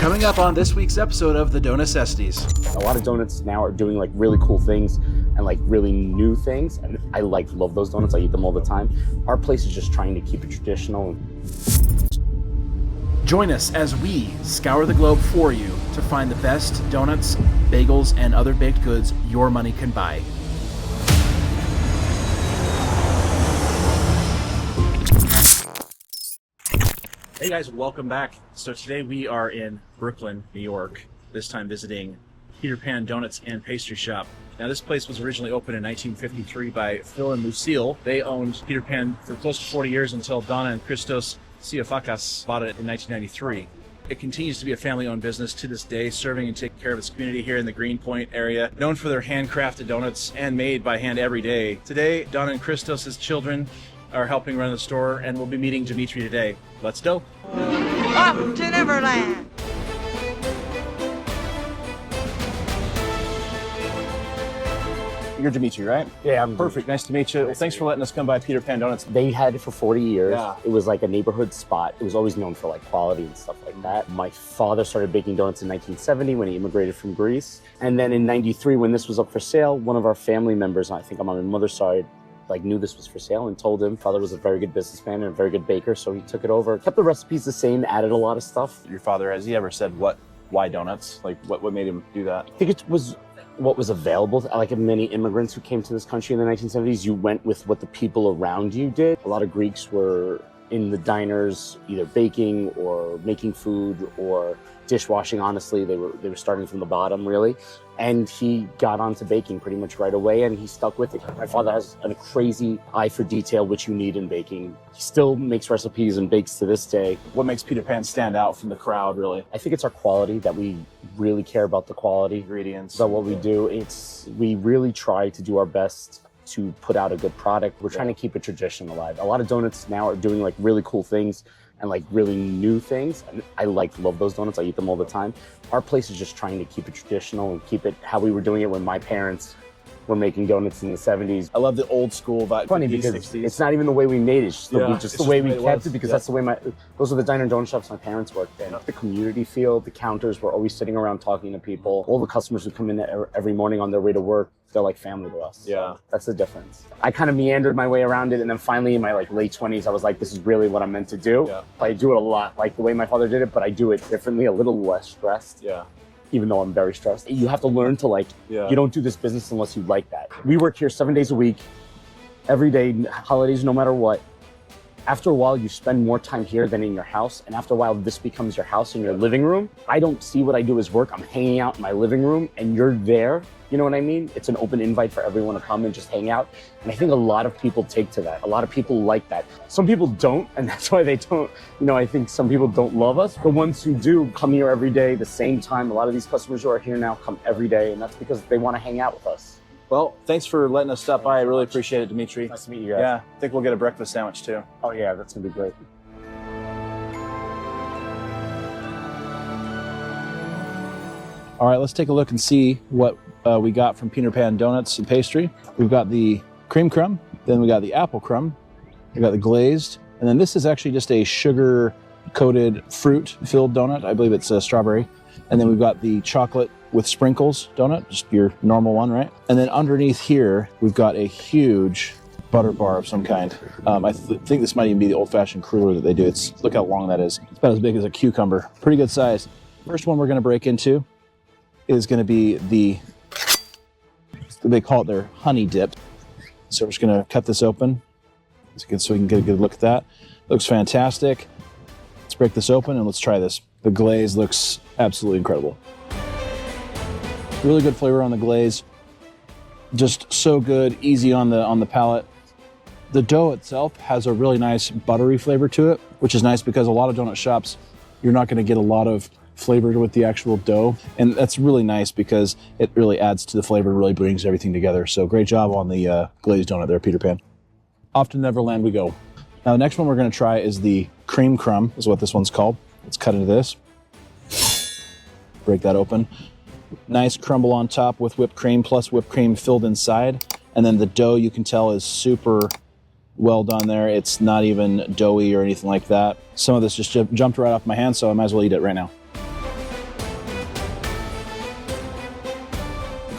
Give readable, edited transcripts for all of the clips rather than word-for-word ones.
Coming up on this week's episode of the Dough Necessities. A lot of donuts now are doing like really cool things and like really new things. And I love those donuts. I eat them all the time. Our place is just trying to keep it traditional. Join us as we scour the globe for you to find the best donuts, bagels, and other baked goods your money can buy. Hey guys, welcome back. So today we are in Brooklyn, New York, this time visiting Peter Pan Donuts and Pastry Shop. Now this place was originally opened in 1953 by Phil and Lucille. They owned Peter Pan for close to 40 years until Donna and Christos Siafakis bought it in 1993. It continues to be a family-owned business to this day, serving and taking care of its community here in the Greenpoint area, known for their handcrafted donuts and made by hand every day. Today, Donna and Christos' children are helping run the store, and we'll be meeting Demetri today. Let's go. Up to Neverland. You're Demetri, right? Yeah, I'm Perfect. Nice to meet you. Well, thanks for letting us come by Peter Pan Donuts. They had it for 40 years. Yeah. It was like a neighborhood spot. It was always known for like quality and stuff like that. My father started baking donuts in 1970 when he immigrated from Greece. And then in 93, when this was up for sale, one of our family members, I think I'm on my mother's side, like knew this was for sale and told him. Father was a very good businessman and a very good baker, so he took it over. Kept the recipes the same, added a lot of stuff. Your father, has he ever said why donuts? Like what made him do that? I think it was what was available. Like many immigrants who came to this country in the 1970s, you went with what the people around you did. A lot of Greeks were in the diners, either baking or making food or dishwashing. Honestly, they were starting from the bottom, really. And he got onto baking pretty much right away, and he stuck with it. My father has a crazy eye for detail, which you need in baking. He still makes recipes and bakes to this day. What makes Peter Pan stand out from the crowd, really? I think it's our quality, that we really care about the quality. Ingredients. So what we do, we really try to do our best to put out a good product. We're trying to keep a tradition alive. A lot of donuts now are doing like really cool things and like really new things. And I love those donuts. I eat them all the time. Our place is just trying to keep it traditional and keep it how we were doing it when my parents were making donuts in the 70s. I love the old school vibe. Funny 50s, because 60s. it's not even the way we made it. It's just the way we kept it, because Yeah. that's the way those are the diner and donut shops my parents worked in. The community feel, the counters were always sitting around talking to people. All the customers who come in every morning on their way to work, they're like family to us. Yeah. That's the difference. I kind of meandered my way around it, and then finally in my like late 20s, I was like, this is really what I'm meant to do. Yeah. I do it a lot like the way my father did it, but I do it differently, a little less stressed. Yeah. Even though I'm very stressed. You have to learn to you don't do this business unless you like that. We work here 7 days a week, every day, holidays, no matter what. After a while, you spend more time here than in your house. And after a while, this becomes your house and your living room. I don't see what I do as work. I'm hanging out in my living room and you're there. You know what I mean? It's an open invite for everyone to come and just hang out. And I think a lot of people take to that. A lot of people like that. Some people don't, and that's why they don't, I think some people don't love us. The ones who do come here every day, the same time. A lot of these customers who are here now come every day, and that's because they want to hang out with us. Well, thanks for letting us stop by. I really appreciate it, Demetri. Nice to meet you guys. Yeah, I think we'll get a breakfast sandwich too. Oh yeah, that's gonna be great. All right, let's take a look and see what we got from Peter Pan Donuts and Pastry. We've got the cream crumb, then we got the apple crumb, we got the glazed, and then this is actually just a sugar-coated fruit-filled donut. I believe it's a strawberry. And then we've got the chocolate with sprinkles donut, just your normal one, right? And then underneath here, we've got a huge butter bar of some kind. I think this might even be the old-fashioned cruller that they do. Look how long that is. It's about as big as a cucumber. Pretty good size. First one we're gonna break into is gonna be they call it their honey dip. So we're just gonna cut this open so we can get a good look at that. Looks fantastic. Let's break this open and let's try this. The glaze looks absolutely incredible. Really good flavor on the glaze. Just so good, easy on the palate. The dough itself has a really nice buttery flavor to it, which is nice because a lot of donut shops, you're not gonna get a lot of flavor with the actual dough. And that's really nice because it really adds to the flavor, really brings everything together. So great job on the glazed donut there, Peter Pan. Off to Neverland we go. Now the next one we're gonna try is the cream crumb, is what this one's called. Let's cut into this. Break that open. Nice crumble on top with whipped cream, plus whipped cream filled inside. And then the dough, you can tell, is super well done there. It's not even doughy or anything like that. Some of this just jumped right off my hand, so I might as well eat it right now.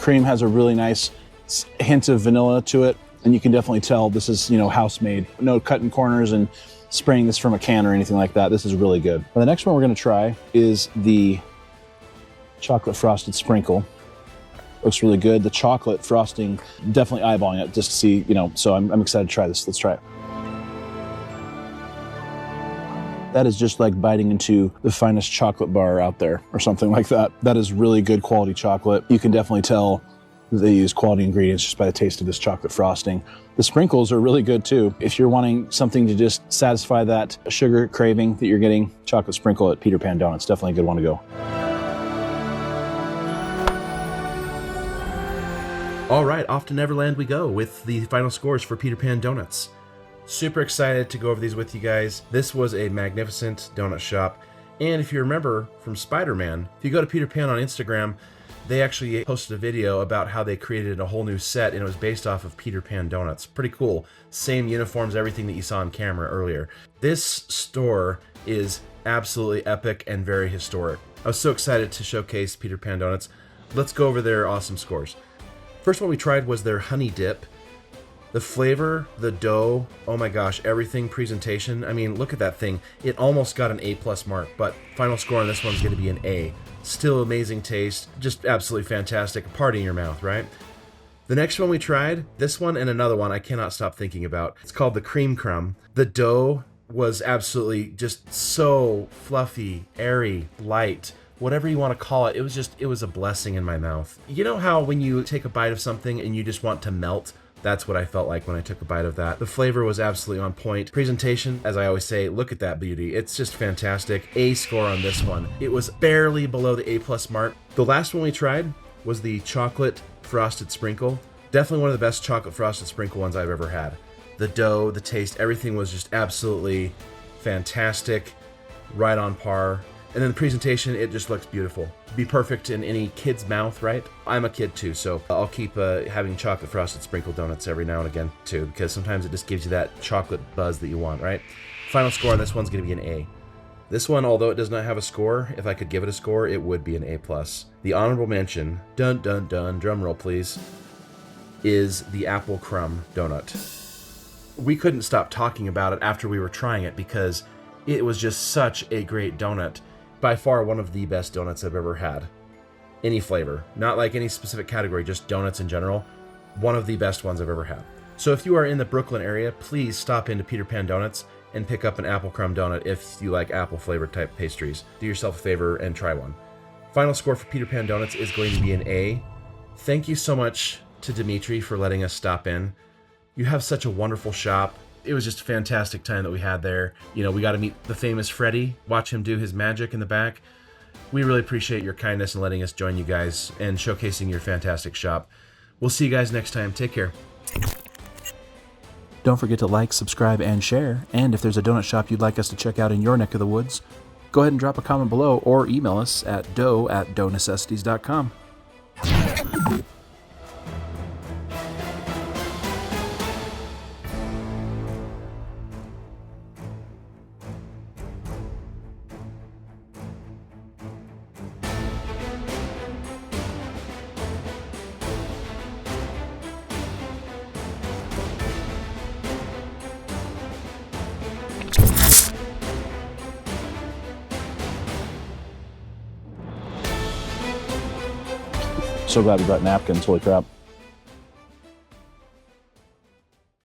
cream has a really nice hint of vanilla to it, and you can definitely tell this is, you know, house made. No cutting corners and spraying this from a can or anything like that. This is really good. Now, the next one we're gonna try is the chocolate frosted sprinkle. Looks really good. The chocolate frosting, definitely eyeballing it just to see, you know, so I'm excited to try this. Let's try it. That is just like biting into the finest chocolate bar out there or something like that. That is really good quality chocolate. You can definitely tell they use quality ingredients just by the taste of this chocolate frosting. The sprinkles are really good too. If you're wanting something to just satisfy that sugar craving that you're getting, chocolate sprinkle at Peter Pan Donuts, definitely a good one to go. All right, off to Neverland we go with the final scores for Peter Pan Donuts. Super excited to go over these with you guys. This was a magnificent donut shop. And if you remember from Spider-Man, if you go to Peter Pan on Instagram, they actually posted a video about how they created a whole new set, and it was based off of Peter Pan Donuts. Pretty cool. Same uniforms, everything that you saw on camera earlier. This store is absolutely epic and very historic. I was so excited to showcase Peter Pan Donuts. Let's go over their awesome scores. First one we tried was their honey dip. The flavor, the dough, oh my gosh, everything, presentation. I mean, look at that thing. It almost got an A+ mark, but final score on this one's gonna be an A. Still amazing taste, just absolutely fantastic. A party in your mouth, right? The next one we tried, this one and another one I cannot stop thinking about. It's called the Cream Crumb. The dough was absolutely just so fluffy, airy, light, whatever you want to call it. It was a blessing in my mouth. You know how when you take a bite of something and you just want to melt? That's what I felt like when I took a bite of that. The flavor was absolutely on point. Presentation, as I always say, look at that beauty. It's just fantastic. A score on this one. It was barely below the A+ mark. The last one we tried was the chocolate frosted sprinkle. Definitely one of the best chocolate frosted sprinkle ones I've ever had. The dough, the taste, everything was just absolutely fantastic, right on par. And then the presentation, it just looks beautiful. Be perfect in any kid's mouth, right? I'm a kid too, so I'll keep having chocolate frosted sprinkle donuts every now and again too, because sometimes it just gives you that chocolate buzz that you want, right? Final score on this one's gonna be an A. This one, although it does not have a score, if I could give it a score, it would be an A+. The honorable mention, dun dun dun, drum roll please, is the apple crumb donut. We couldn't stop talking about it after we were trying it because it was just such a great donut. By far one of the best donuts I've ever had. Any flavor, not like any specific category, just donuts in general. One of the best ones I've ever had. So if you are in the Brooklyn area, please stop into Peter Pan Donuts and pick up an apple crumb donut if you like apple flavored type pastries. Do yourself a favor and try one. Final score for Peter Pan Donuts is going to be an A. Thank you so much to Demetri for letting us stop in. You have such a wonderful shop. It was just a fantastic time that we had there. You know, we got to meet the famous Freddy, watch him do his magic in the back. We really appreciate your kindness and letting us join you guys and showcasing your fantastic shop. We'll see you guys next time. Take care. Don't forget to like, subscribe, and share. And if there's a donut shop you'd like us to check out in your neck of the woods, go ahead and drop a comment below or email us at dough@doughnecessities.com. So glad we brought napkins, holy crap.